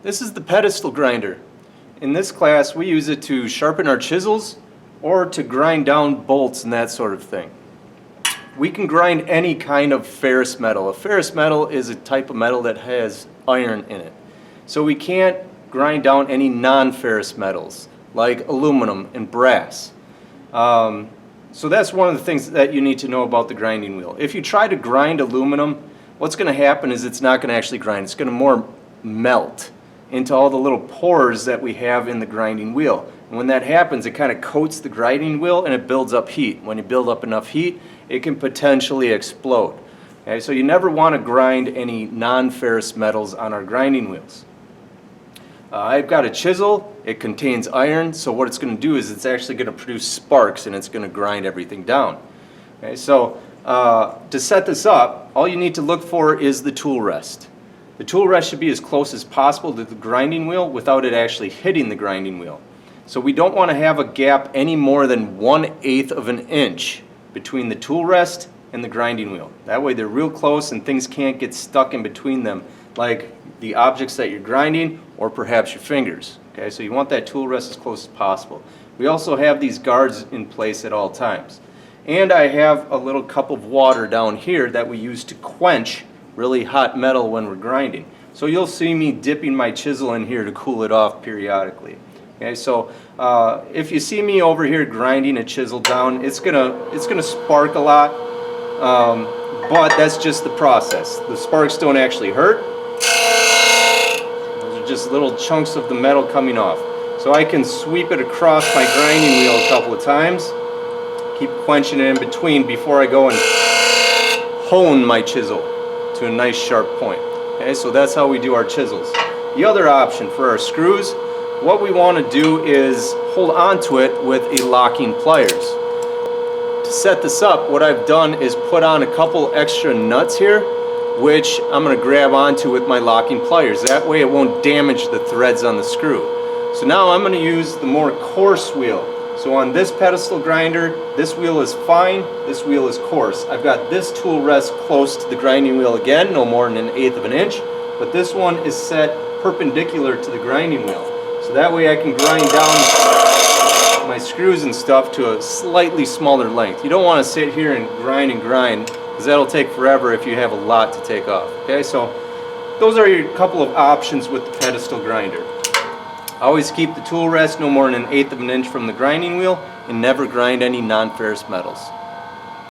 This is the pedestal grinder. In this class, we use it to sharpen our chisels or to grind down bolts and that sort of thing. We can grind any kind of ferrous metal. A ferrous metal is a type of metal that has iron in it. So we can't grind down any non-ferrous metals like aluminum and brass. So that's one of the things that you need to know about the grinding wheel. If you try to grind aluminum, what's going to happen is it's not going to actually grind. It's going to more melt into all the little pores that we have in the grinding wheel. And when that happens, it kind of coats the grinding wheel and it builds up heat. When you build up enough heat, it can potentially explode. Okay, so you never want to grind any non-ferrous metals on our grinding wheels. I've got a chisel. It contains iron, so what it's going to do is it's actually going to produce sparks and it's going to grind everything down. Okay, so to set this up, all you need to look for is the tool rest. The tool rest should be as close as possible to the grinding wheel without it actually hitting the grinding wheel. So we don't want to have a gap any more than 1/8 of an inch between the tool rest and the grinding wheel. That way they're real close and things can't get stuck in between them, like the objects that you're grinding or perhaps your fingers. Okay, so you want that tool rest as close as possible. We also have these guards in place at all times. And I have a little cup of water down here that we use to quench really hot metal when we're grinding. So you'll see me dipping my chisel in here to cool it off periodically. Okay, so if you see me over here grinding a chisel down, it's gonna spark a lot, but that's just the process. The sparks don't actually hurt. Those are just little chunks of the metal coming off. So I can sweep it across my grinding wheel a couple of times, keep quenching it in between before I go and hone my chisel to a nice sharp point. Okay, so that's how we do our chisels. The other option for our screws, what we want to do is hold on to it with a locking pliers. To set this up, what I've done is put on a couple extra nuts here, which I'm going to grab onto with my locking pliers. That way it won't damage the threads on the screw. So now I'm going to use the more coarse wheel. So on this pedestal grinder, this wheel is fine, this wheel is coarse. I've got this tool rest close to the grinding wheel again, no more than 1/8 of an inch, but this one is set perpendicular to the grinding wheel. So that way I can grind down my screws and stuff to a slightly smaller length. You don't want to sit here and grind, because that'll take forever if you have a lot to take off. Okay, so those are your couple of options with the pedestal grinder. Always keep the tool rest no more than 1/8 of an inch from the grinding wheel and never grind any non-ferrous metals.